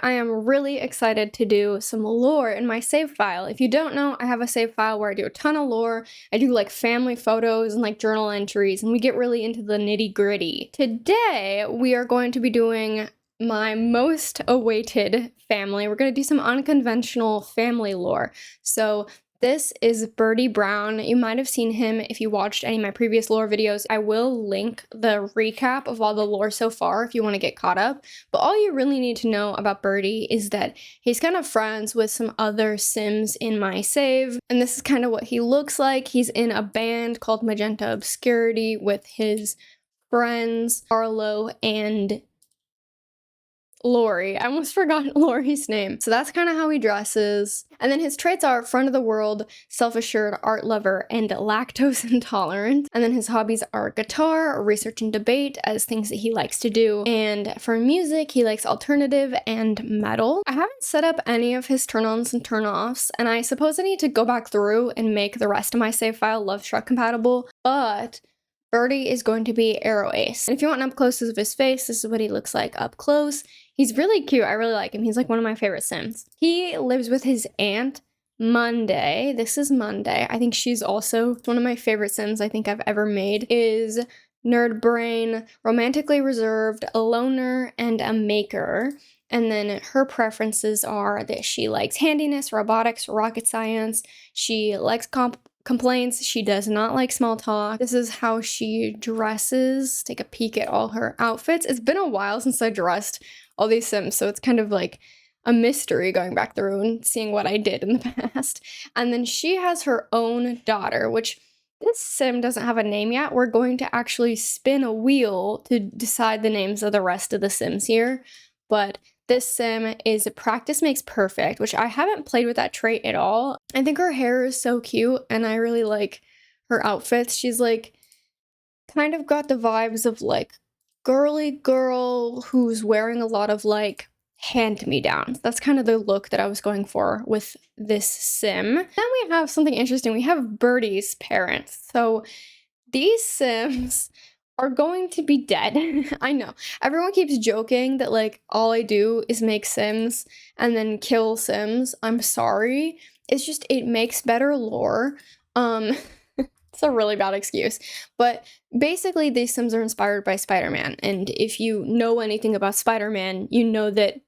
I am really excited to do some lore in my save file. If you don't know, I have a save file where I do a ton of lore. I do like family photos and like journal entries, and we get really into the nitty-gritty. Today, we are going to be doing my most awaited family. We're going to do some unconventional family lore. So this is Birdie Brown. You might have seen him if you watched any of my previous lore videos. I will link the recap of all the lore so far if you want to get caught up. But all you really need to know about Birdie is that he's kind of friends with some other Sims in my save. And this is kind of what he looks like. He's in a band called Magenta Obscurity with his friends Arlo and Lori. I almost forgot Lori's name. So that's kind of how he dresses. And then his traits are front of the world, self-assured, art lover, and lactose intolerant. And then his hobbies are guitar, research and debate as things that he likes to do. And for music, he likes alternative and metal. I haven't set up any of his turn-ons and turn-offs, and I suppose I need to go back through and make the rest of my save file Love Struck compatible, but Birdie is going to be Arrow Ace. And if you want an up-closes of his face, this is what he looks like up close. He's really cute. I really like him. He's like one of my favorite Sims. He lives with his aunt, Monday. This is Monday. I think she's also one of my favorite Sims I think I've ever made. Is nerd brain, romantically reserved, a loner, and a maker. And then her preferences are that she likes handiness, robotics, rocket science. She likes complaints. She does not like small talk. This is how she dresses. Take a peek at all her outfits. It's been a while since I dressed all these Sims, so it's kind of like a mystery going back through and seeing what I did in the past. And then she has her own daughter, which this Sim doesn't have a name yet. We're going to actually spin a wheel to decide the names of the rest of the Sims here. But this Sim is practice makes perfect, which I haven't played with that trait at all. I think her hair is so cute, and I really like her outfits. She's like kind of got the vibes of like girly girl who's wearing a lot of like hand-me-downs. That's kind of the look that I was going for with this Sim. Then we have something interesting. We have Birdie's parents. So these Sims are going to be dead. I know. Everyone keeps joking that like all I do is make Sims and then kill Sims. I'm sorry. It's just it makes better lore. It's a really bad excuse. But basically these Sims are inspired by Spider-Man. And if you know anything about Spider-Man, you know that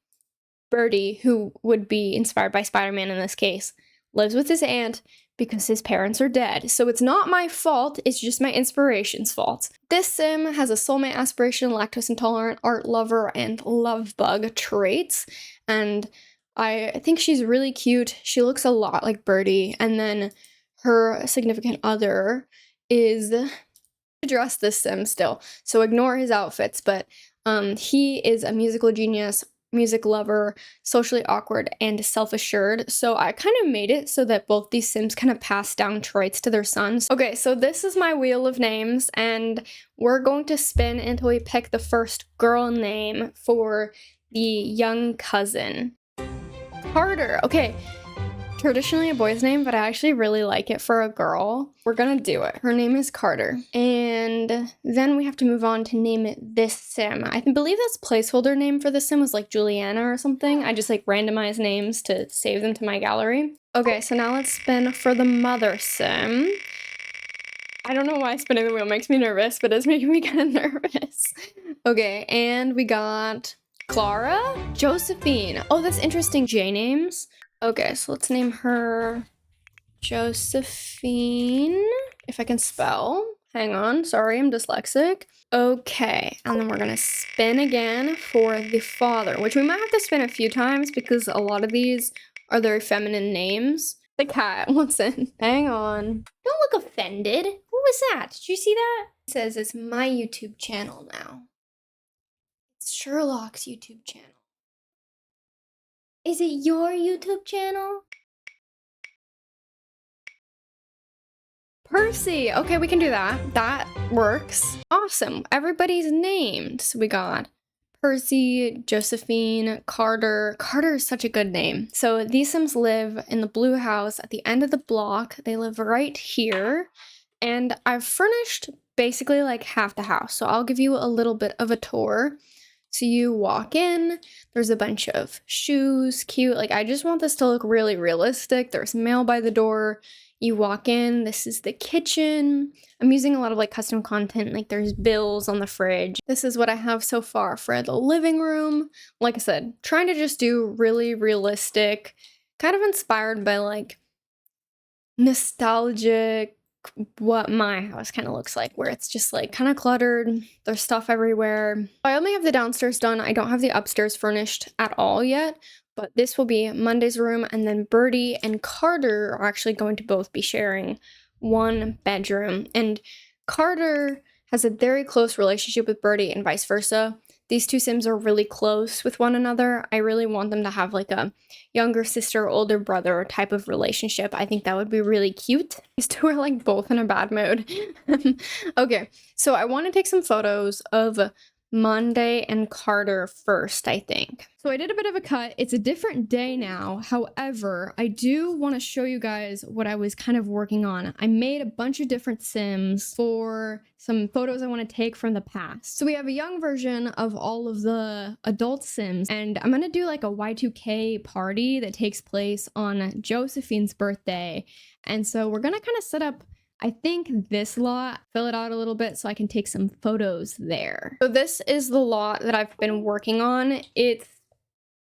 Birdie, who would be inspired by Spider-Man in this case, lives with his aunt because his parents are dead. So it's not my fault, it's just my inspiration's fault. This Sim has a soulmate aspiration, lactose intolerant, art lover, and love bug traits. And I think she's really cute. She looks a lot like Birdie. And then her significant other is dress this Sim still. So ignore his outfits, but he is a musical genius, music lover, socially awkward, and self-assured. So I kind of made it so that both these Sims kind of pass down traits to their sons. Okay, so this is my wheel of names, and we're going to spin until we pick the first girl name for the young cousin. Carter. Okay, traditionally a boy's name, but I actually really like it for a girl. We're gonna do it. Her name is Carter. And then we have to move on to name it this Sim. I believe that's placeholder name for the Sim was like Juliana or something. I just like randomized names to save them to my gallery. Okay, so now let's spin for the mother Sim. I don't know why spinning the wheel makes me nervous, but it's making me kind of nervous. Okay, and we got Clara, Josephine. Oh, that's interesting. J names. Okay, so let's name her Josephine, if I can spell. Hang on, sorry, I'm dyslexic. Okay, and then we're gonna spin again for the father, which we might have to spin a few times because a lot of these are very feminine names. The cat, what's in? Hang on. Don't look offended. What was that? Did you see that? It says it's my YouTube channel now. It's Sherlock's YouTube channel. Is it your YouTube channel? Percy! Okay, we can do that. That works. Awesome. Everybody's named. So we got Percy, Josephine, Carter. Carter is such a good name. So these Sims live in the blue house at the end of the block. They live right here. And I've furnished basically like half the house. So I'll give you a little bit of a tour. So you walk in, there's a bunch of shoes, cute. Like, I just want this to look really realistic. There's mail by the door. You walk in, this is the kitchen. I'm using a lot of like custom content, like there's bills on the fridge. This is what I have so far for the living room. Like I said, trying to just do really realistic, kind of inspired by like nostalgic, what my house kind of looks like, where it's just like kind of cluttered, there's stuff everywhere. I only have the downstairs done. I don't have the upstairs furnished at all yet, but this will be Monday's room, and then Birdie and Carter are actually going to both be sharing one bedroom. And Carter has a very close relationship with Birdie and vice versa. These two Sims are really close with one another. I really want them to have like a younger sister, older brother type of relationship. I think that would be really cute. These two are like both in a bad mood. Okay, so I want to take some photos of Monday and Carter first, I think. So I did a bit of a cut. It's a different day now. However, I do want to show you guys what I was kind of working on. I made a bunch of different Sims for some photos I want to take from the past. So we have a young version of all of the adult Sims, and I'm going to do like a Y2K party that takes place on Josephine's birthday. And so we're going to kind of set up, I think, this lot, fill it out a little bit so I can take some photos there. So this is the lot that I've been working on. It's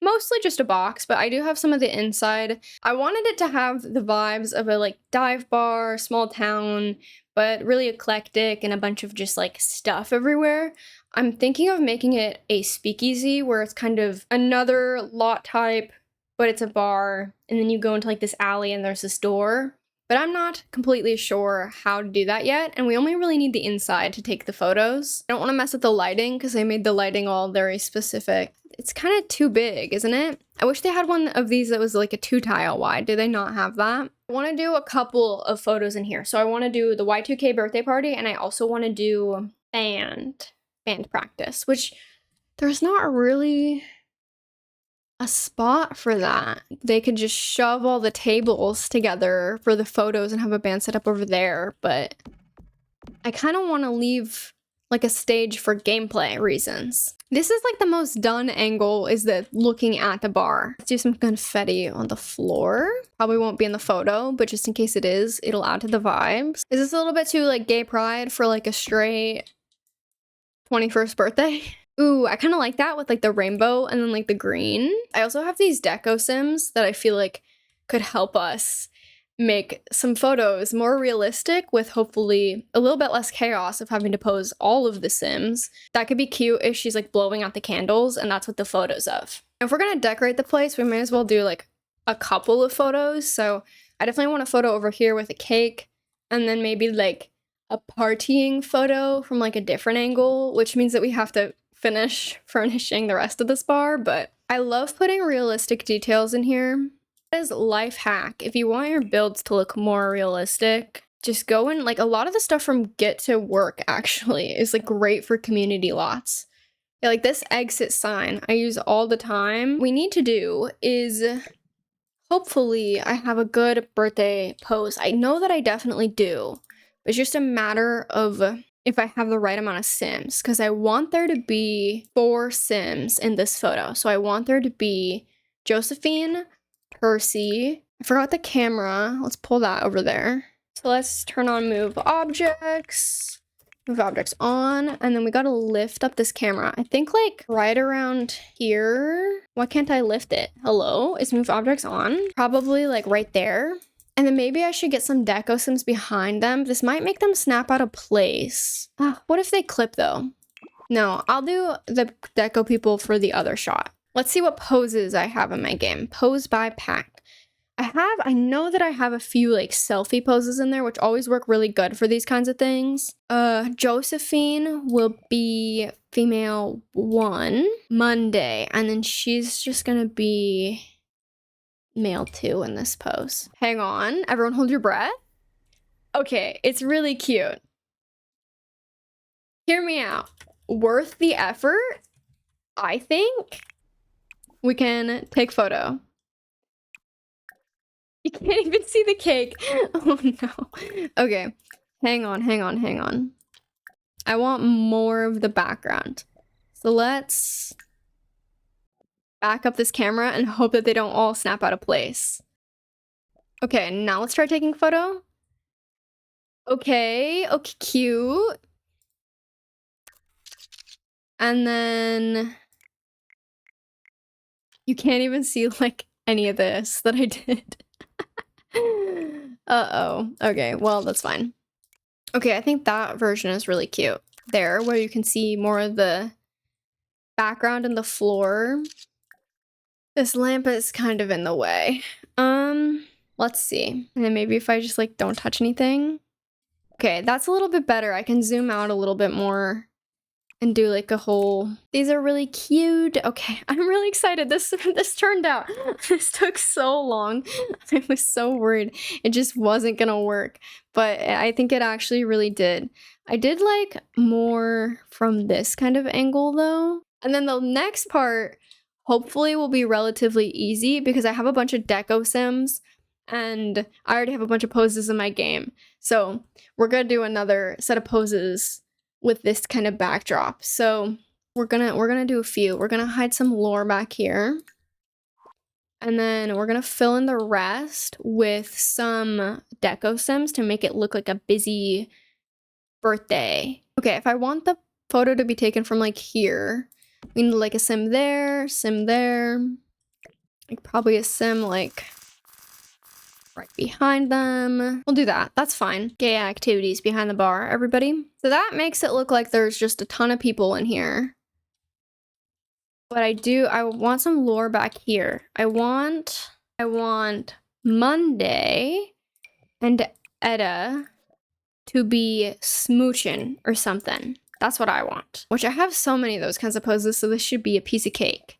mostly just a box, but I do have some of the inside. I wanted it to have the vibes of a like dive bar, small town, but really eclectic and a bunch of just like stuff everywhere. I'm thinking of making it a speakeasy where it's kind of another lot type, but it's a bar, and then you go into like this alley and there's this door. But I'm not completely sure how to do that yet, and we only really need the inside to take the photos. I don't want to mess with the lighting because I made the lighting all very specific. It's kind of too big, isn't it? I wish they had one of these that was like a 2-tile wide. Do they not have that? I want to do a couple of photos in here. So I want to do the Y2K birthday party, and I also want to do band practice, which there's not really a spot for that. They could just shove all the tables together for the photos and have a band set up over there, but I kind of want to leave like a stage for gameplay reasons. This is like the most done angle, is the looking at the bar. Let's do some confetti on the floor. Probably won't be in the photo, but just in case it is, it'll add to the vibes. Is this a little bit too like gay pride for like a straight 21st birthday? Ooh, I kind of like that with like the rainbow and then like the green. I also have these deco Sims that I feel like could help us make some photos more realistic with hopefully a little bit less chaos of having to pose all of the Sims. That could be cute if she's like blowing out the candles and that's what the photo's of. If we're gonna decorate the place, we may as well do like a couple of photos. So I definitely want a photo over here with a cake, and then maybe like a partying photo from like a different angle, which means that we have to finish furnishing the rest of this bar. But I love putting realistic details in here. That is life hack. If you want your builds to look more realistic, just go in. Like a lot of the stuff from Get to Work actually is like great for community lots. Yeah, like this exit sign I use all the time. What we need to do is hopefully I have a good birthday pose. I know that I definitely do. It's just a matter of if I have the right amount of Sims, because I want there to be 4 Sims in this photo. So I want there to be Josephine, Percy. I forgot the camera. Let's pull that over there. So let's turn on move objects. Move objects on. And then we gotta lift up this camera. I think like right around here. Why can't I lift it? Hello? Is move objects on? Probably like right there. And then maybe I should get some deco Sims behind them. This might make them snap out of place. What if they clip though? No, I'll do the deco people for the other shot. Let's see what poses I have in my game. Pose by pack. I know that I have a few like selfie poses in there, which always work really good for these kinds of things. Josephine will be female 1 Monday, and then she's just gonna be male 2 in this pose. Hang on, everyone hold your breath. Okay, it's really cute. Hear me out. Worth the effort, I think. We can take photo. You can't even see the cake. Oh no. Okay, hang on. I want more of the background. So So let's back up this camera and hope that they don't all snap out of place. Okay, now let's try taking a photo. Okay, cute. And then you can't even see like any of this that I did. Uh-oh. Okay, well, that's fine. Okay, I think that version is really cute. There, where you can see more of the background and the floor. This lamp is kind of in the way. Let's see. And then maybe if I just like don't touch anything. Okay, that's a little bit better. I can zoom out a little bit more and do like a whole... These are really cute. Okay, I'm really excited. This turned out. This took so long. I was so worried it just wasn't gonna work, but I think it actually really did. I did like more from this kind of angle though. And then the next part hopefully will be relatively easy because I have a bunch of deco sims and I already have a bunch of poses in my game. So we're gonna do another set of poses with this kind of backdrop. So we're gonna do a few. We're gonna hide some lore back here. And then we're gonna fill in the rest with some deco sims to make it look like a busy birthday. Okay, if I want the photo to be taken from like here, we need like a sim there, like probably a sim like right behind them. We'll do that. That's fine. Gay activities behind the bar, everybody. So that makes it look like there's just a ton of people in here. But I want some lore back here. I want Monday and Etta to be smooching or something. That's what I want. Which I have so many of those kinds of poses, so this should be a piece of cake.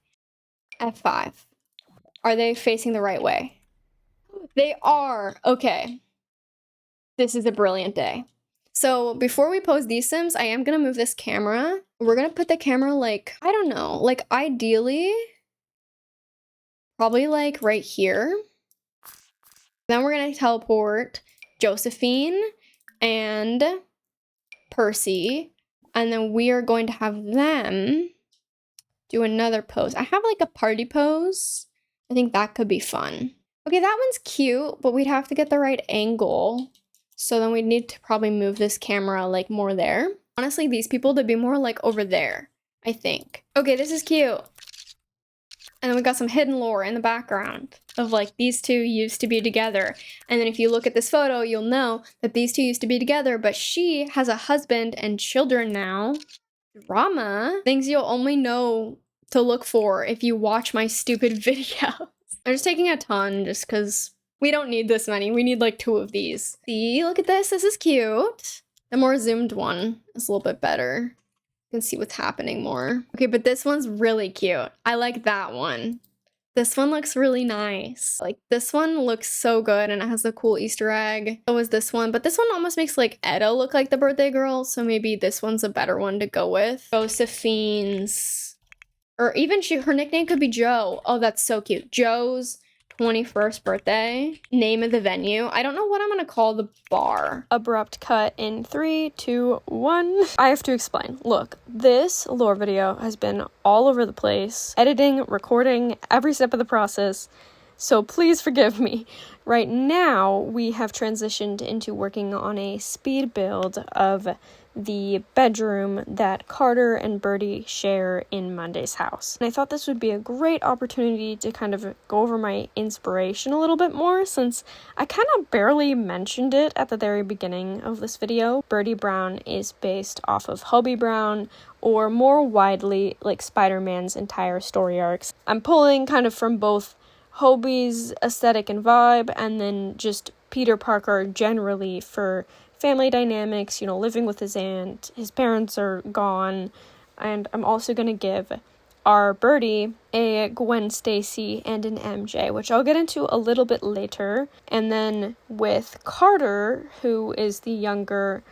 F5. Are they facing the right way? They are. Okay. This is a brilliant day. So before we pose these sims, I am going to move this camera. We're going to put the camera like, I don't know, like ideally, probably like right here. Then we're going to teleport Josephine and Percy. And then we are going to have them do another pose. I have like a party pose. I think that could be fun. Okay, that one's cute, but we'd have to get the right angle. So then we'd need to probably move this camera like more there. Honestly, these people to be more like over there, I think. Okay, this is cute. And then we got some hidden lore in the background of like these two used to be together. And then if you look at this photo, you'll know that these two used to be together, but she has a husband and children now. Drama. Things you'll only know to look for if you watch my stupid videos. I'm just taking a ton just because we don't need this many. We need like 2 of these. See, look at this. This is cute. The more zoomed one is a little bit better. You can see what's happening more. Okay, but this one's really cute. I like that one. This one looks really nice. Like this one looks so good and it has the cool Easter egg. So is this one, but this one almost makes like Etta look like the birthday girl. So maybe this one's a better one to go with. Josephine's, or even her nickname could be Joe. Oh, that's so cute. Joe's 21st birthday. Name of the venue. I don't know what I'm gonna call the bar. Abrupt cut in 3, 2, 1. I have to explain. Look, this lore video has been all over the place. Editing, recording, every step of the process. So please forgive me. Right now, we have transitioned into working on a speed build of the bedroom that Carter and Birdie share in Monday's house. And I thought this would be a great opportunity to kind of go over my inspiration a little bit more, since I kind of barely mentioned it at the very beginning of this video. Birdie Brown is based off of Hobie Brown, or more widely, like Spider-Man's entire story arcs. I'm pulling kind of from both Hobie's aesthetic and vibe, and then just Peter Parker generally for family dynamics, you know, living with his aunt, his parents are gone, and I'm also going to give our Birdie a Gwen Stacy and an MJ, which I'll get into a little bit later. And then with Carter, who is the younger,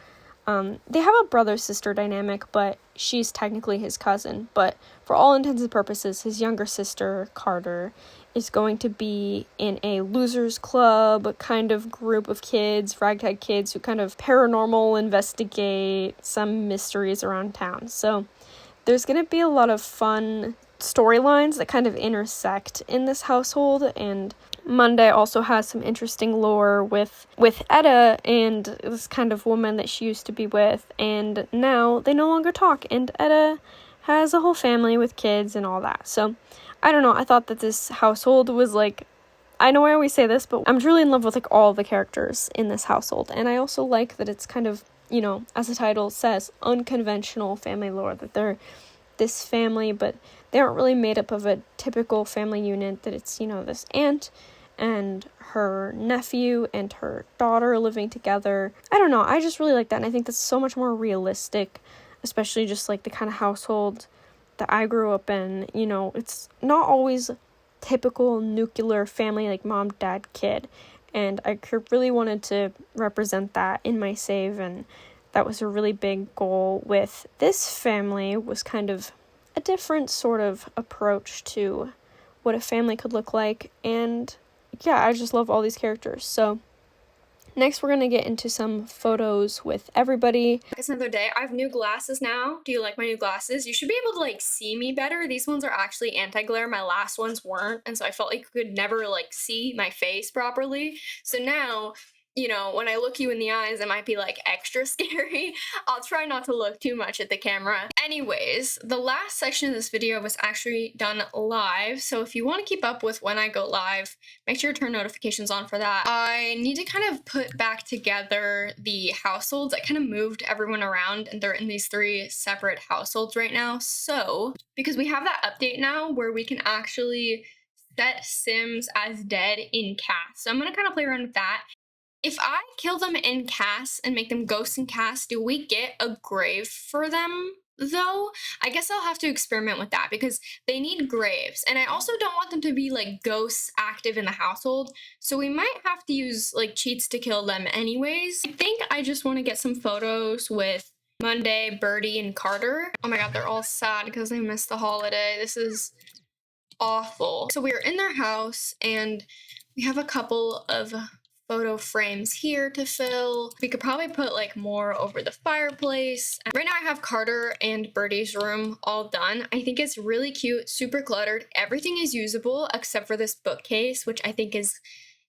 they have a brother-sister dynamic, but she's technically his cousin, but for all intents and purposes, his younger sister, Carter, is going to be in a losers club kind of group of kids, ragtag kids who kind of paranormal investigate some mysteries around town. So there's going to be a lot of fun storylines that kind of intersect in this household, and Monday also has some interesting lore with Etta and this kind of woman that she used to be with, and now they no longer talk, and Etta has a whole family with kids and all that. So I don't know, I thought that this household was like, I know I always say this, but I'm truly in love with like all the characters in this household, and I also like that it's kind of, you know, as the title says, unconventional family lore, that they're this family, but they aren't really made up of a typical family unit, that it's, you know, this aunt and her nephew and her daughter living together. I don't know, I just really like that, and I think that's so much more realistic, especially just like the kind of household that I grew up in. You know, it's not always typical nuclear family, like mom, dad, kid, and I really wanted to represent that in my save, and that was a really big goal with this family, was kind of a different sort of approach to what a family could look like. And yeah, I just love all these characters. So next we're gonna get into some photos with everybody. It's another day. I have new glasses now. Do you like my new glasses? You should be able to like see me better. These ones are actually anti-glare. My last ones weren't, and so I felt like you could never like see my face properly. So now, you know, when I look you in the eyes, it might be like extra scary. I'll try not to look too much at the camera. Anyways, the last section of this video was actually done live, so if you want to keep up with when I go live, make sure to turn notifications on for that. I need to kind of put back together the households. I kind of moved everyone around, and they're in these 3 separate households right now. So, because we have that update now where we can actually set Sims as dead in cast. So I'm going to kind of play around with that. If I kill them in cast and make them ghosts in cast, do we get a grave for them, though? I guess I'll have to experiment with that, because they need graves, and I also don't want them to be like ghosts active in the household, so we might have to use like cheats to kill them anyways. I think I just want to get some photos with Monday, Birdie, and Carter. Oh my god, they're all sad because they missed the holiday. This is awful. So we are in their house, and we have a couple of photo frames here to fill. We could probably put like more over the fireplace. Right now I have Carter and Birdie's room all done. I think it's really cute, super cluttered. Everything is usable except for this bookcase, which I think is,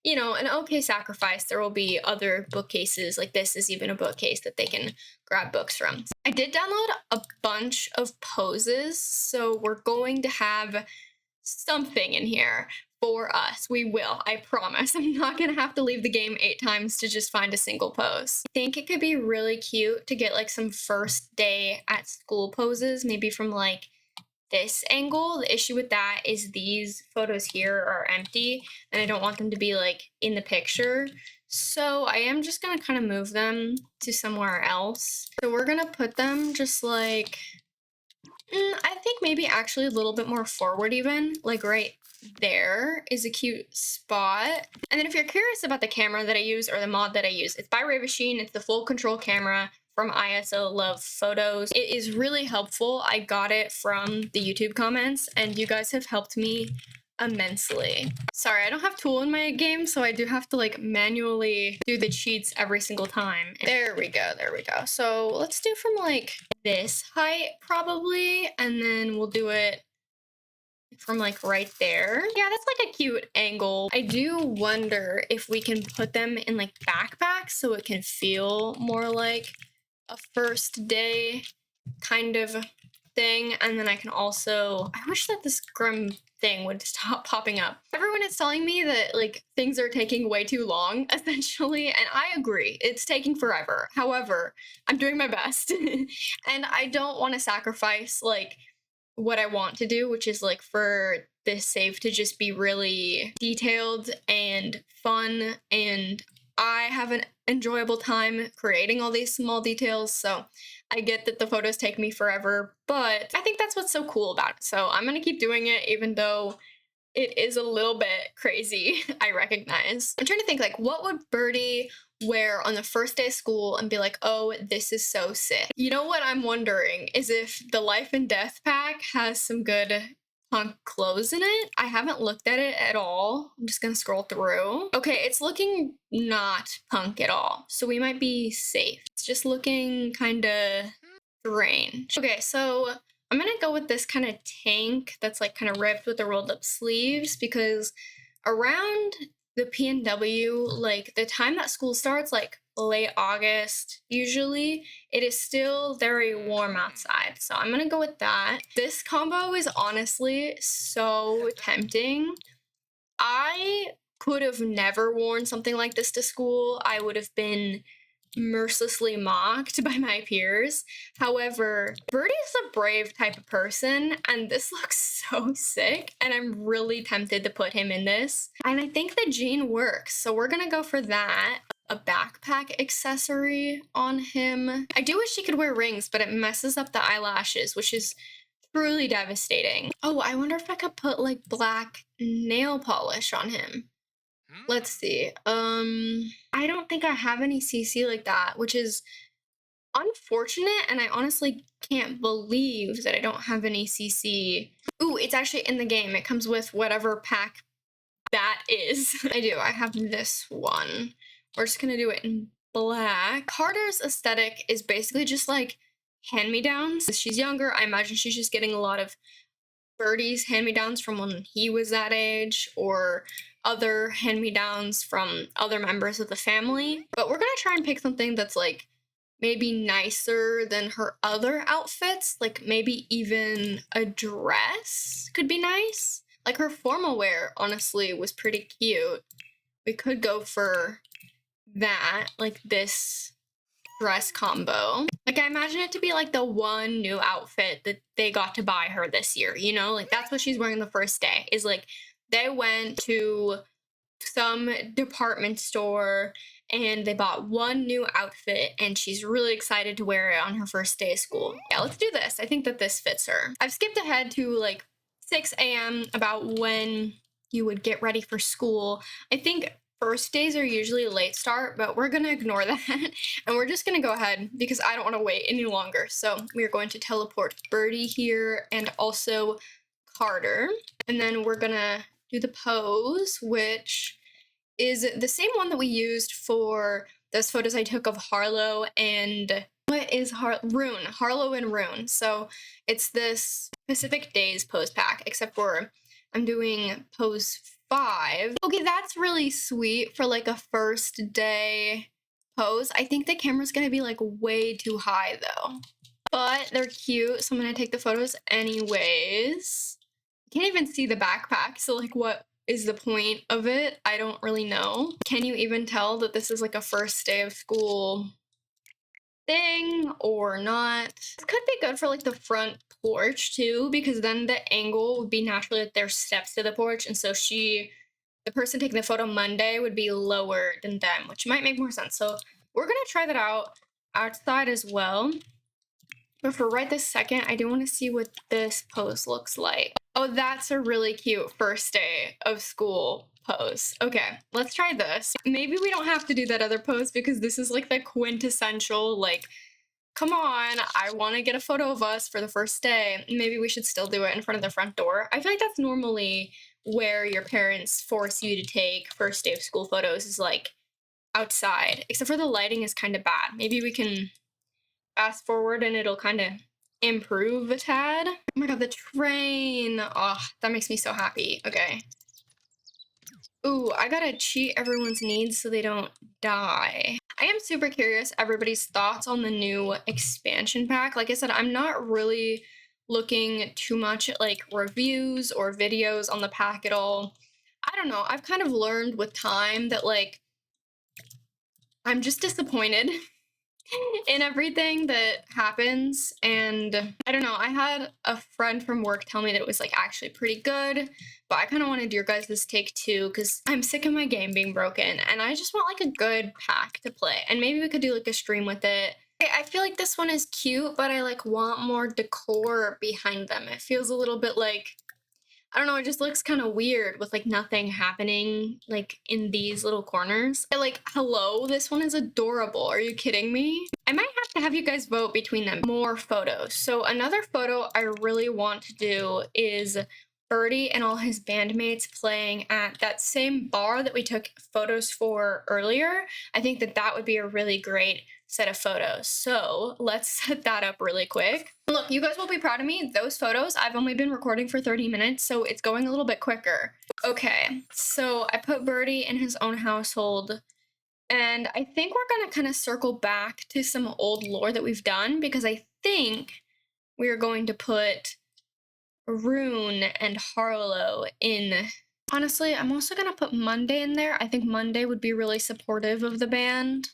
you know, an okay sacrifice. There will be other bookcases, like this is even a bookcase that they can grab books from. I did download a bunch of poses, so we're going to have something in here for us. We will, I promise. I'm not gonna have to leave the game 8 times to just find a single pose. I think it could be really cute to get like some first day at school poses, maybe from like this angle. The issue with that is these photos here are empty, and I don't want them to be like in the picture. So I am just gonna kind of move them to somewhere else. So we're gonna put them just like, I think maybe actually a little bit more forward even, like right there is a cute spot. And then if you're curious about the camera that I use, or the mod that I use, it's by Ravisheen. It's the full control camera from ISO Love Photos. It is really helpful. I got it from the YouTube comments, and you guys have helped me immensely. Sorry, I don't have Tool in my game, so I do have to like manually do the cheats every single time. There we go, there we go. So let's do from like this height probably, and then we'll do it from like right there. Yeah, that's like a cute angle. I do wonder if we can put them in like backpacks so it can feel more like a first day kind of thing. And then I can also, I wish that this grim thing would stop popping up. Everyone is telling me that like things are taking way too long essentially, and I agree, it's taking forever. However, I'm doing my best and I don't want to sacrifice like what I want to do, which is like for this save to just be really detailed and fun, and I have an enjoyable time creating all these small details. So I get that the photos take me forever, but I think that's what's so cool about it. So I'm gonna keep doing it even though it is a little bit crazy, I recognize. I'm trying to think like, what would Birdie wear on the first day of school and be like, oh, this is so sick? You know what I'm wondering is if the Life and Death pack has some good punk clothes in it. I haven't looked at it at all. I'm just gonna scroll through. Okay, it's looking not punk at all, so we might be safe. It's just looking kinda strange. Okay, so I'm gonna go with this kind of tank that's like kind of ripped with the rolled up sleeves because around the PNW, like the time that school starts, like late August, usually, it is still very warm outside. So I'm gonna go with that. This combo is honestly so tempting. I could have never worn something like this to school. I would have been mercilessly mocked by my peers. However, Birdie's a brave type of person, and this looks so sick, and I'm really tempted to put him in this. And I think the jean works, so we're gonna go for that. A backpack accessory on him. I do wish he could wear rings, but it messes up the eyelashes, which is truly devastating. Oh, I wonder if I could put like black nail polish on him. Let's see. I don't think I have any CC like that, which is unfortunate, and I honestly can't believe that I don't have any CC. Ooh, it's actually in the game. It comes with whatever pack that is. I do. I have this one. We're just gonna do it in black. Carter's aesthetic is basically just like hand-me-downs. She's younger. I imagine she's just getting a lot of Birdie's hand-me-downs from when he was that age, or other hand-me-downs from other members of the family. But we're gonna try and pick something that's like maybe nicer than her other outfits. Like maybe even a dress could be nice. Like her formal wear, honestly, was pretty cute. We could go for that, like this dress combo. Like I imagine it to be like the one new outfit that they got to buy her this year, you know? Like that's what she's wearing the first day, is like they went to some department store and they bought one new outfit and she's really excited to wear it on her first day of school. Yeah, let's do this. I think that this fits her. I've skipped ahead to like 6 a.m. about when you would get ready for school. I think first days are usually a late start, but we're gonna ignore that and we're just gonna go ahead because I don't want to wait any longer. So we are going to teleport Birdie here and also Carter, and then we're gonna do the pose, which is the same one that we used for those photos I took of Harlow and what is Rune? Harlow and Rune. So it's this Pacific Days pose pack, except for I'm doing pose 5. Okay, that's really sweet for like a first day pose. I think the camera's gonna be like way too high though, but they're cute, so I'm gonna take the photos anyways. Can't even see the backpack, so like what is the point of it? I don't really know. Can you even tell that this is like a first day of school thing or not? This could be good for like the front porch too, because then the angle would be naturally like there's steps to the porch, and so the person taking the photo Monday would be lower than them, which might make more sense. So we're gonna try that out outside as well. But for right this second, I do want to see what this pose looks like. Oh, that's a really cute first day of school pose. Okay, let's try this. Maybe we don't have to do that other pose because this is like the quintessential, like, come on, I want to get a photo of us for the first day. Maybe we should still do it in front of the front door. I feel like that's normally where your parents force you to take first day of school photos, is like outside, except for the lighting is kind of bad. Maybe we can fast forward and it'll kind of improve a tad. Oh my god, the train. Oh, that makes me so happy. Okay. Ooh, I gotta cheat everyone's needs so they don't die. I am super curious everybody's thoughts on the new expansion pack. Like I said, I'm not really looking too much at like reviews or videos on the pack at all. I don't know. I've kind of learned with time that like I'm just disappointed in everything that happens, and I don't know, I had a friend from work tell me that it was like actually pretty good, but I kind of wanted your guys' take too, because I'm sick of my game being broken and I just want like a good pack to play, and maybe we could do like a stream with it. I feel like this one is cute, but I like want more decor behind them. It feels a little bit like, I don't know, it just looks kind of weird with like nothing happening like in these little corners. Like, hello, this one is adorable. Are you kidding me? I might have to have you guys vote between them. More photos. So another photo I really want to do is Birdie and all his bandmates playing at that same bar that we took photos for earlier. I think that that would be a really great set of photos. So let's set that up really quick. Look, you guys will be proud of me. Those photos, I've only been recording for 30 minutes, so it's going a little bit quicker. Okay, so I put Birdie in his own household, and I think we're gonna kind of circle back to some old lore that we've done, because I think we are going to put Rune and Harlow in. Honestly, I'm also gonna put Monday in there. I think Monday would be really supportive of the band.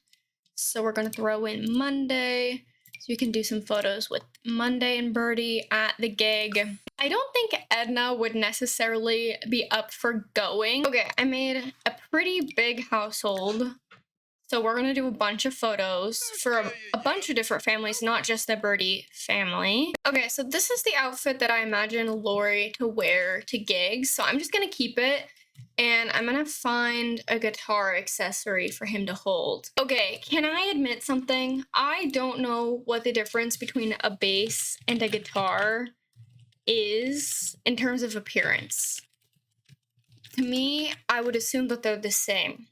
So we're gonna throw in Monday, so we can do some photos with Monday and Birdie at the gig. I don't think Edna would necessarily be up for going. Okay, I made a pretty big household. So we're gonna do a bunch of photos for a bunch of different families, not just the Birdie family. Okay, so this is the outfit that I imagine Lori to wear to gigs. So I'm just gonna keep it, and I'm gonna find a guitar accessory for him to hold. Okay, can I admit something? I don't know what the difference between a bass and a guitar is in terms of appearance. To me, I would assume that they're the same.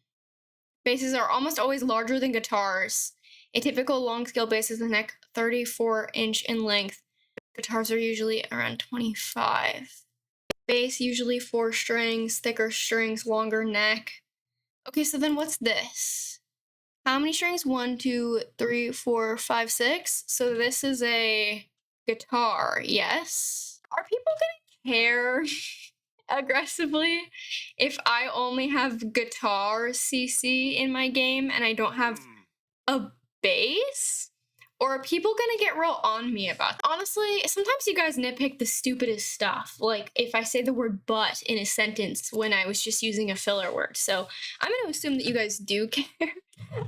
Basses are almost always larger than guitars. A typical long scale bass is a neck 34-inch in length. Guitars are usually around 25. Bass usually 4 strings, thicker strings, longer neck. Okay, so then what's this? How many strings? 1, 2, 3, 4, 5, 6. So this is a guitar, yes? Are people gonna care aggressively if I only have guitar CC in my game and I don't have a bass? Or are people gonna get real on me about that? Honestly, sometimes you guys nitpick the stupidest stuff, like if I say the word but in a sentence when I was just using a filler word. So I'm gonna assume that you guys do care,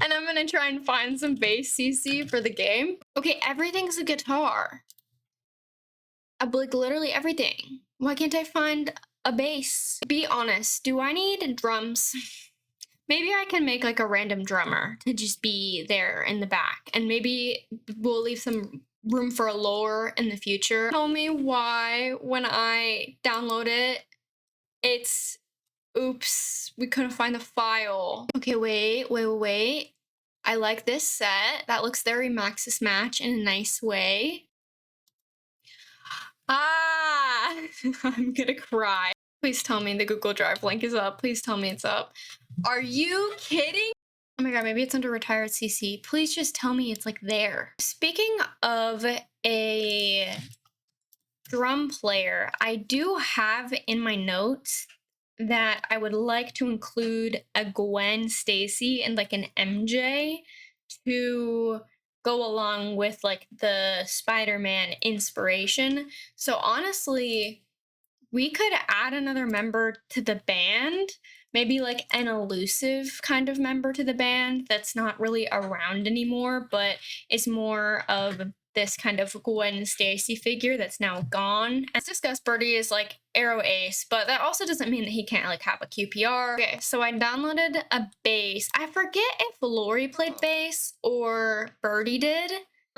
and I'm gonna try and find some bass CC for the game. Okay, everything's a guitar. Like literally everything. Why can't I find a bass? Be honest, do I need drums? Maybe I can make like a random drummer to just be there in the back, and maybe we'll leave some room for a lore in the future. Tell me why when I download it, it's, oops, we couldn't find the file. Okay, wait. I like this set. That looks very Maxis Match in a nice way. Ah, I'm gonna cry. Please tell me the Google Drive link is up. Please tell me it's up. Are you kidding? Oh my god, maybe it's under retired CC. Please just tell me it's like there. Speaking of a drum player, I do have in my notes that I would like to include a Gwen Stacy and like an MJ to go along with like the Spider-Man inspiration. So honestly, we could add another member to the band, maybe like an elusive kind of member to the band that's not really around anymore, but is more of this kind of Gwen Stacy figure that's now gone. As discussed, Birdie is like Arrow Ace, but that also doesn't mean that he can't like have a QPR. Okay, so I downloaded a bass. I forget if Lori played bass or Birdie did.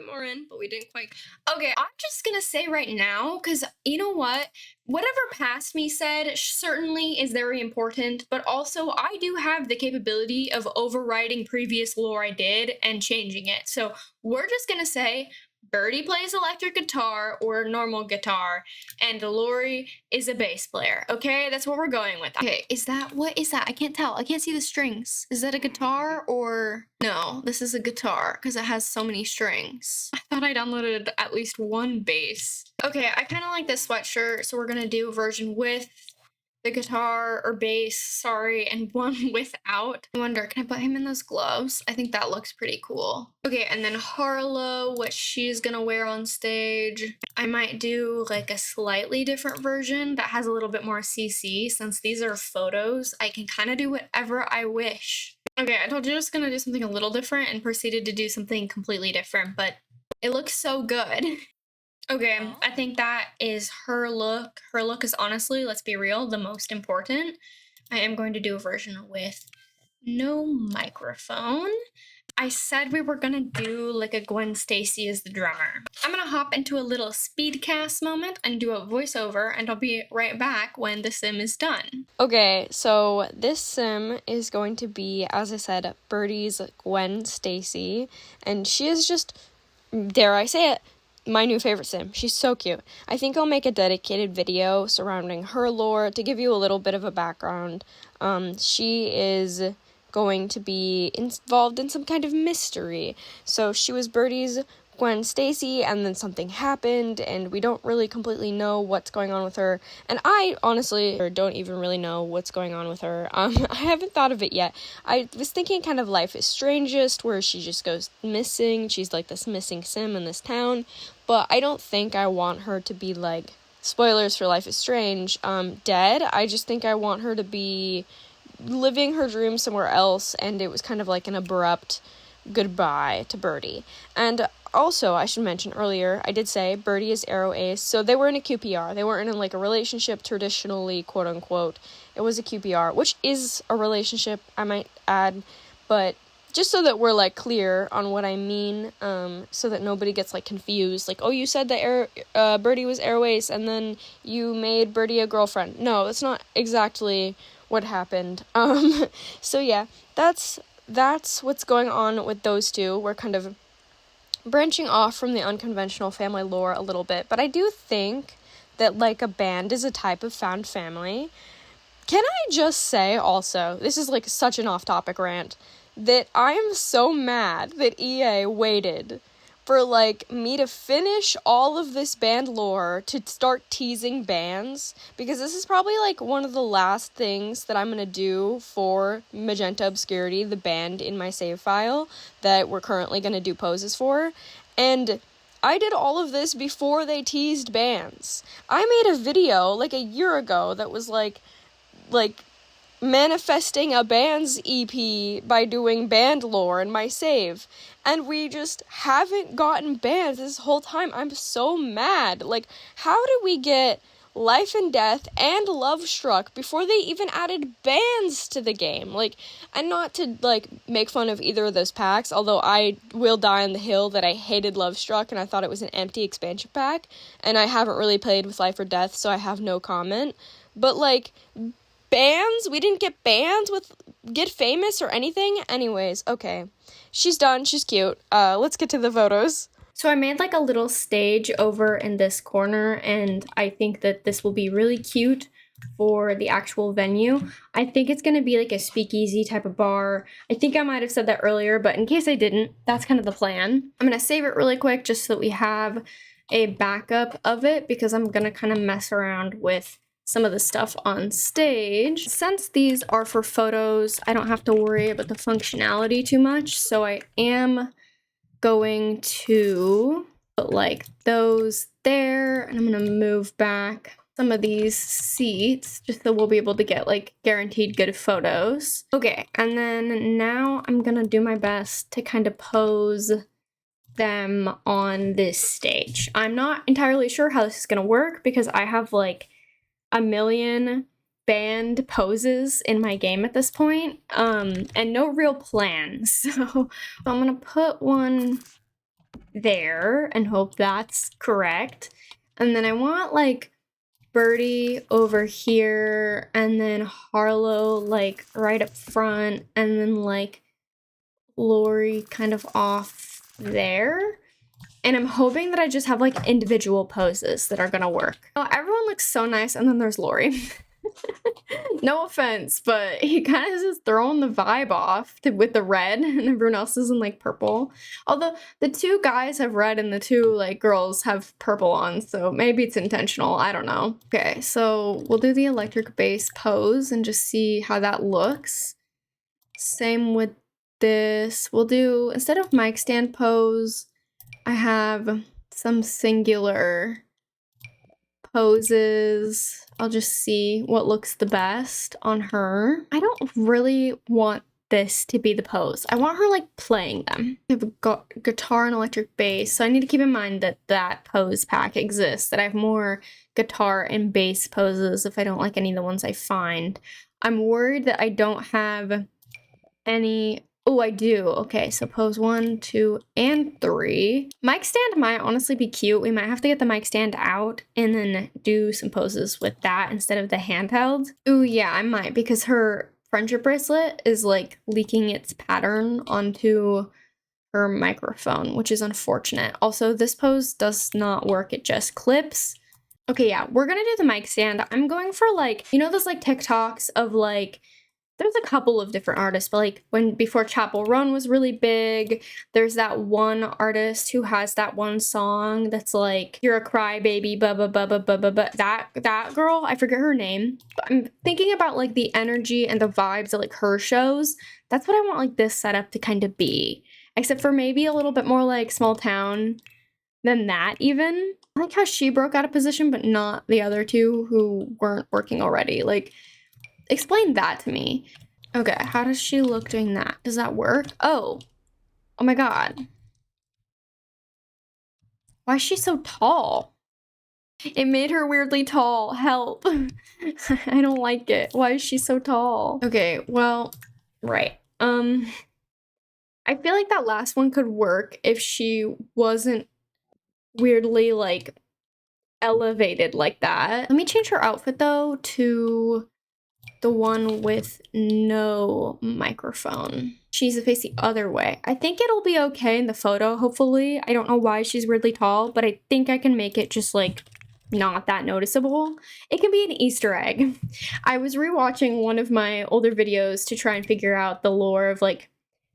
More in, but we didn't quite. Okay, I'm just gonna say right now, because you know what? Whatever past me said certainly is very important, but also I do have the capability of overriding previous lore I did and changing it. So we're just gonna say Birdie plays electric guitar or normal guitar, and Lori is a bass player. Okay, that's what we're going with. Okay, what is that? I can't tell. I can't see the strings. Is that a guitar or no? This is a guitar because it has so many strings. I thought I downloaded at least one bass. Okay, I kind of like this sweatshirt, so we're gonna do a version with the guitar or bass, sorry, and one without. I wonder, can I put him in those gloves? I think that looks pretty cool. Okay, and then Harlow, what she's gonna wear on stage. I might do like a slightly different version that has a little bit more CC. Since these are photos, I can kind of do whatever I wish. Okay, I told you I was gonna do something a little different and proceeded to do something completely different, but it looks so good. Okay, I think that is her look. Her look is honestly, let's be real, the most important. I am going to do a version with no microphone. I said we were gonna do like a Gwen Stacy as the drummer. I'm gonna hop into a little speedcast moment and do a voiceover, and I'll be right back when the sim is done. Okay, so this sim is going to be, as I said, Birdie's Gwen Stacy, and she is just, dare I say it, my new favorite sim. She's so cute. I think I'll make a dedicated video surrounding her lore to give you a little bit of a background. She is going to be involved in some kind of mystery. So she was Birdie's Gwen Stacy, and then something happened, and we don't really completely know what's going on with her. And I honestly don't even really know what's going on with her. I haven't thought of it yet. I was thinking kind of Life is Strangest, where she just goes missing. She's like this missing sim in this town. But I don't think I want her to be like, spoilers for Life is Strange, dead. I just think I want her to be living her dream somewhere else, and it was kind of like an abrupt goodbye to Birdie. And also, I should mention earlier, I did say Birdie is Arrow Ace, so they were in a QPR. They weren't in like a relationship traditionally, quote unquote. It was a QPR, which is a relationship, I might add, but just so that we're like clear on what I mean, so that nobody gets like confused, like, oh, you said that Birdie was Arrow Ace, and then you made Birdie a girlfriend. No, that's not exactly what happened. So yeah, that's what's going on with those two. We're kind of branching off from the unconventional family lore a little bit, but I do think that like a band is a type of found family. Can I just say also, this is like such an off-topic rant, that I am so mad that EA waited for like me to finish all of this band lore to start teasing bands, because this is probably like one of the last things that I'm gonna do for Magenta Obscurity, the band in my save file that we're currently gonna do poses for. And I did all of this before they teased bands. I made a video like a year ago that was like manifesting a band's EP by doing band lore in my save, and we just haven't gotten bands this whole time. I'm so mad. Like, how did we get Life and Death and Love Struck before they even added bands to the game? Like, and not to like make fun of either of those packs, although I will die on the hill that I hated Love Struck and I thought it was an empty expansion pack, and I haven't really played with Life or Death, so I have no comment. But like, bands? We didn't get bands with Get Famous or anything? Anyways, okay. She's done. She's cute. Let's get to the photos. So I made like a little stage over in this corner, and I think that this will be really cute for the actual venue. I think it's going to be like a speakeasy type of bar. I think I might have said that earlier, but in case I didn't, that's kind of the plan. I'm going to save it really quick just so that we have a backup of it, because I'm going to kind of mess around with some of the stuff on stage. Since these are for photos, I don't have to worry about the functionality too much, so I am going to put like those there, and I'm gonna move back some of these seats just so we'll be able to get like guaranteed good photos. Okay, and then now I'm gonna do my best to kind of pose them on this stage. I'm not entirely sure how this is gonna work because I have like a million band poses in my game at this point, and no real plan. So I'm gonna put one there and hope that's correct. And then I want like Birdie over here, and then Harlow like right up front, and then like Lori kind of off there. And I'm hoping that I just have like individual poses that are gonna work. Oh, everyone looks so nice, and then there's Lori. No offense, but he kind of is throwing the vibe off with the red, and everyone else is in like purple. Although the two guys have red and the two like girls have purple on, so maybe it's intentional. I don't know. Okay, so we'll do the electric bass pose and just see how that looks. Same with this. We'll do, instead of mic stand pose, I have some singular poses. I'll just see what looks the best on her. I don't really want this to be the pose. I want her like playing them. I have a guitar and electric bass, so I need to keep in mind that that pose pack exists, that I have more guitar and bass poses if I don't like any of the ones I find. I'm worried that I don't have any Oh, I do. Okay, so pose 1, 2, and 3. Mic stand might honestly be cute. We might have to get the mic stand out and then do some poses with that instead of the handheld. Ooh, yeah, I might, because her friendship bracelet is like leaking its pattern onto her microphone, which is unfortunate. Also, this pose does not work. It just clips. Okay, yeah, we're gonna do the mic stand. I'm going for like, you know those like TikToks of like, there's a couple of different artists, but like before Chapel Run was really big, there's that one artist who has that one song that's like, you're a crybaby, blah, blah, blah, blah, blah, blah, blah. That girl, I forget her name, but I'm thinking about like the energy and the vibes that like her shows. That's what I want like this setup to kind of be, except for maybe a little bit more like small town than that even. I like how she broke out of position, but not the other two who weren't working already. Like, explain that to me. Okay, how does she look doing that? Does that work? Oh my God. Why is she so tall? It made her weirdly tall. Help. I don't like it. Why is she so tall? Okay, well, right. I feel like that last one could work if she wasn't weirdly like elevated like that. Let me change her outfit though to the one with no microphone. She's to face the other way. I think it'll be okay in the photo, hopefully. I don't know why she's weirdly tall, but I think I can make it just like not that noticeable. It can be an Easter egg. I was rewatching one of my older videos to try and figure out the lore of like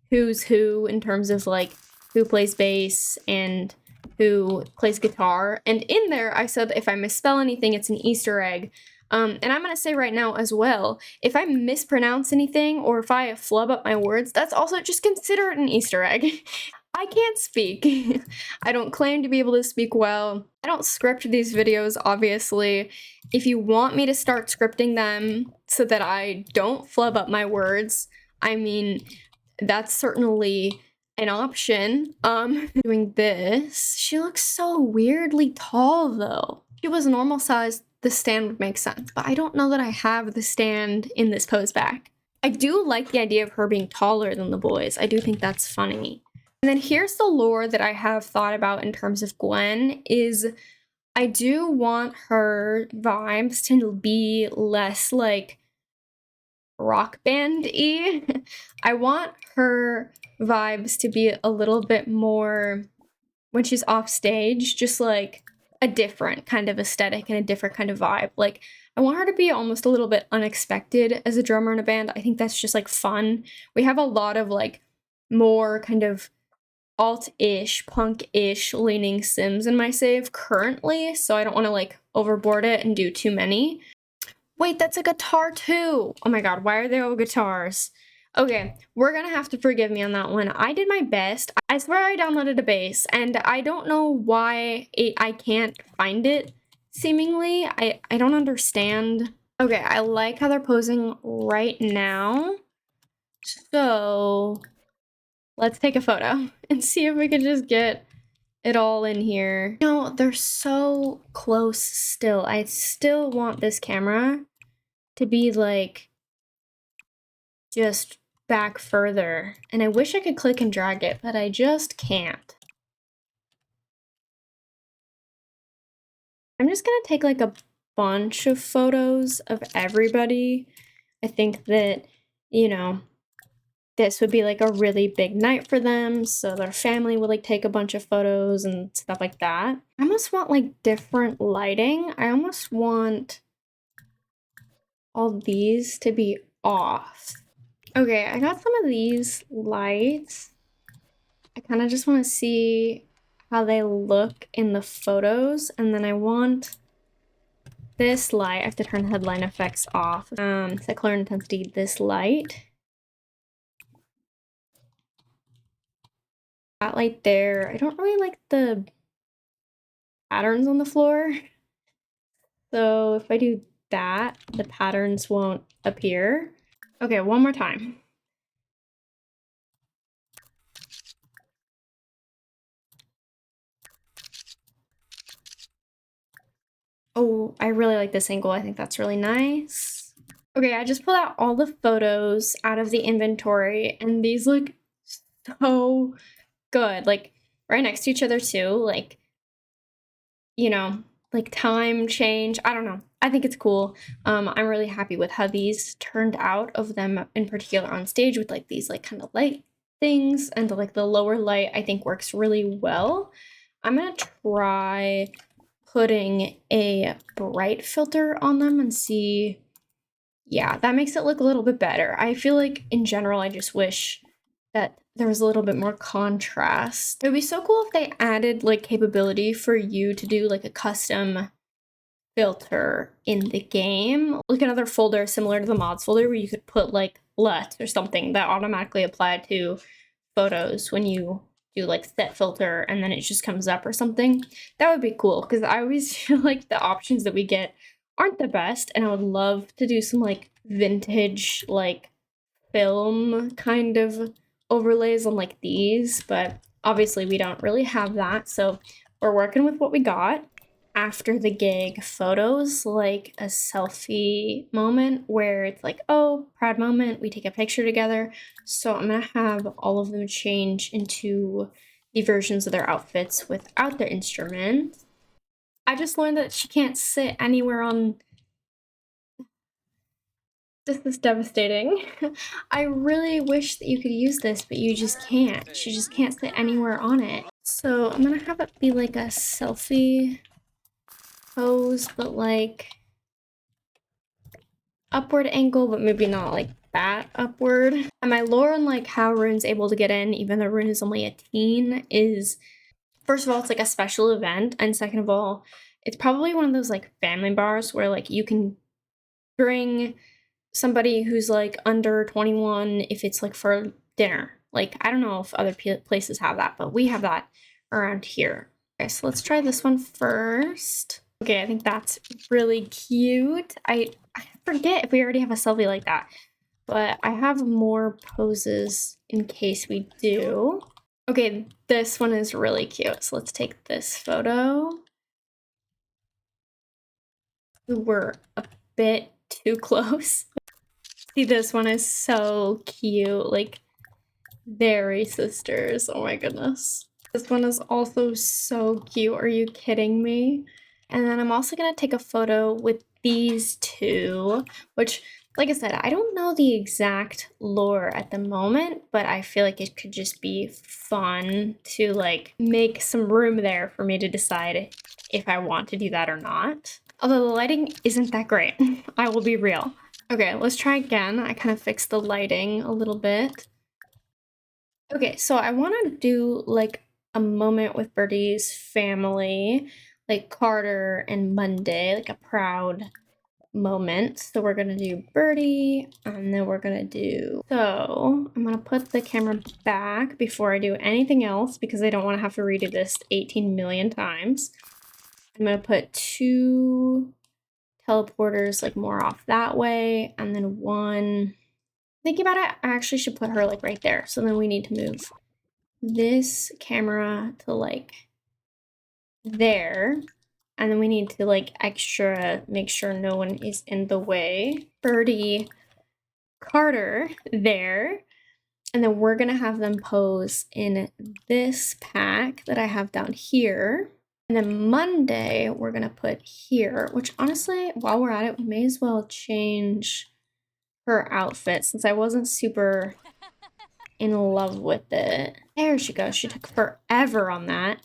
who's who in terms of like who plays bass and who plays guitar. And in there, I said if I misspell anything, it's an Easter egg. And I'm gonna say right now as well, if I mispronounce anything or if I flub up my words, that's also just consider it an Easter egg. I can't speak. I don't claim to be able to speak well. I don't script these videos, obviously. If you want me to start scripting them so that I don't flub up my words, I mean, that's certainly an option. Doing this, she looks so weirdly tall though. If she was normal size, the stand would make sense, but I don't know that I have the stand in this pose back. I do like the idea of her being taller than the boys. I do think that's funny. And then here's the lore that I have thought about in terms of Gwen is I do want her vibes to be less like rock band-y. I want her vibes to be a little bit more, when she's off stage, just like a different kind of aesthetic and a different kind of vibe. Like, I want her to be almost a little bit unexpected as a drummer in a band. I think that's just like fun. We have a lot of like more kind of alt-ish, punk-ish leaning sims in my save currently, so I don't want to like overboard it and do too many. Wait, that's a guitar too! Oh my god, why are they all guitars? Okay, we're gonna have to forgive me on that one. I did my best. I swear I downloaded a bass, and I don't know why I can't find it, seemingly. I don't understand. Okay, I like how they're posing right now. So, let's take a photo and see if we can just get it all in here. No, they're so close still. I still want this camera to be like just back further. And I wish I could click and drag it, but I just can't. I'm just gonna take like a bunch of photos of everybody. I think that, you know, this would be like a really big night for them, so their family would like take a bunch of photos and stuff like that. I almost want like different lighting. I almost want all these to be off. Okay, I got some of these lights. I kind of just want to see how they look in the photos, and then I want this light. I have to turn the headline effects off. Set color intensity, this light. That light there. I don't really like the patterns on the floor. So if I do that, the patterns won't appear. Okay, one more time. Oh, I really like this angle. I think that's really nice. Okay, I just pulled out all the photos out of the inventory, and these look so good. Like, right next to each other too, like, you know, like time change. I don't know. I think it's cool. I'm really happy with how these turned out, of them in particular on stage with like these like kind of light things, and like the lower light I think works really well. I'm gonna try putting a bright filter on them and see. Yeah, that makes it look a little bit better. I feel like in general, I just wish that there was a little bit more contrast. It would be so cool if they added like capability for you to do like a custom filter in the game. Like another folder similar to the mods folder where you could put like LUT or something that automatically applied to photos when you do like set filter and then it just comes up or something. That would be cool because I always feel like the options that we get aren't the best, and I would love to do some like vintage like film kind of overlays on like these, but obviously we don't really have that, so we're working with what we got. After the gig photos, like a selfie moment where it's like, oh, proud moment, we take a picture together. So I'm gonna have all of them change into the versions of their outfits without their instruments. I just learned that she can't sit anywhere on. This is devastating. I really wish that you could use this, but you just can't. She just can't sit anywhere on it. So I'm gonna have it be like a selfie pose, but like upward angle, but maybe not like that upward. And my lore on like how Rune's able to get in, even though Rune is only a teen, is first of all, it's like a special event, and second of all, it's probably one of those like family bars where like you can bring somebody who's like under 21 if it's like for dinner. Like, I don't know if other places have that, but we have that around here. Okay, so let's try this one first. Okay, I think that's really cute. I forget if we already have a selfie like that, but I have more poses in case we do. Okay, this one is really cute. So let's take this photo. We're a bit too close. See, this one is so cute, like very sisters. Oh my goodness. This one is also so cute. Are you kidding me? And then I'm also gonna take a photo with these two, which, like I said, I don't know the exact lore at the moment, but I feel like it could just be fun to like make some room there for me to decide if I want to do that or not. Although the lighting isn't that great, I will be real. Okay, let's try again. I kind of fixed the lighting a little bit. Okay, so I want to do like a moment with Birdie's family, like Carter and Monday, like a proud moment. So we're gonna do Birdie, and then we're gonna do. So I'm gonna put the camera back before I do anything else because I don't want to have to redo this 18 million times. I'm gonna put 2 teleporters like more off that way, and then 1. Thinking about it, I actually should put her like right there. So then we need to move this camera to like there. And then we need to like extra make sure no one is in the way. Birdie, Carter there. And then we're gonna have them pose in this pack that I have down here. And then Monday, we're gonna put here, which honestly, while we're at it, we may as well change her outfit since I wasn't super in love with it. There she goes. She took forever on that.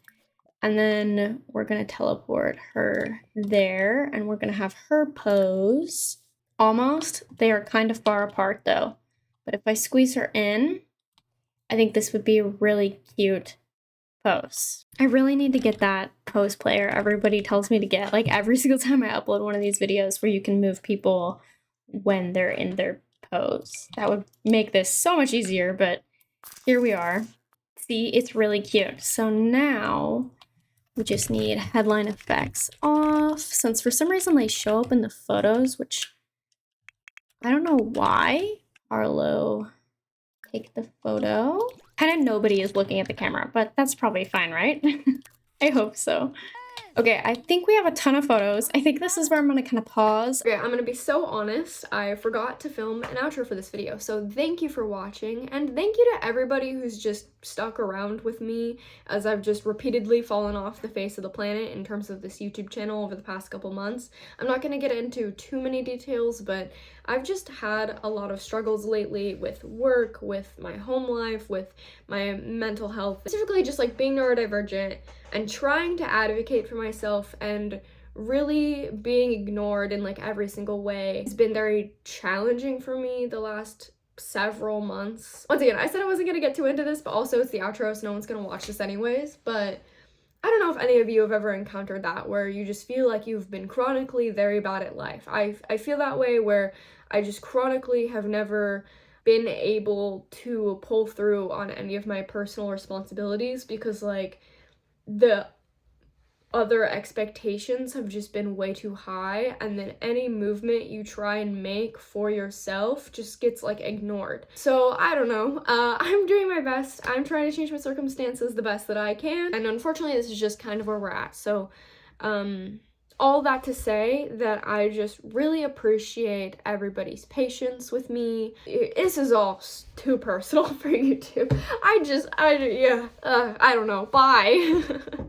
And then we're gonna teleport her there, and we're gonna have her pose. Almost. They are kind of far apart though. But if I squeeze her in, I think this would be a really cute pose. I really need to get that pose player everybody tells me to get. Like every single time I upload one of these videos where you can move people when they're in their pose. That would make this so much easier, but here we are. See, it's really cute. So now we just need headline effects off, since for some reason they show up in the photos, which I don't know why. Arlo, take the photo. Kind of nobody is looking at the camera, but that's probably fine, right? I hope so. Okay, I think we have a ton of photos. I think this is where I'm gonna kind of pause. Okay, I'm gonna be so honest, I forgot to film an outro for this video, so thank you for watching, and thank you to everybody who's just stuck around with me as I've just repeatedly fallen off the face of the planet in terms of this YouTube channel over the past couple months. I'm not gonna get into too many details, but I've just had a lot of struggles lately with work, with my home life, with my mental health, specifically just like being neurodivergent and trying to advocate for myself and really being ignored in like every single way. It's been very challenging for me the last several months. Once again, I said I wasn't gonna get too into this, but also it's the outro, so no one's gonna watch this anyways. But I don't know if any of you have ever encountered that, where you just feel like you've been chronically very bad at life. I feel that way, where I just chronically have never been able to pull through on any of my personal responsibilities because like the other expectations have just been way too high, and then any movement you try and make for yourself just gets like ignored. So I don't know, I'm doing my best. I'm trying to change my circumstances the best that I can, and unfortunately this is just kind of where we're at. So all that to say that I just really appreciate everybody's patience with me. This is all too personal for YouTube. I don't know, bye.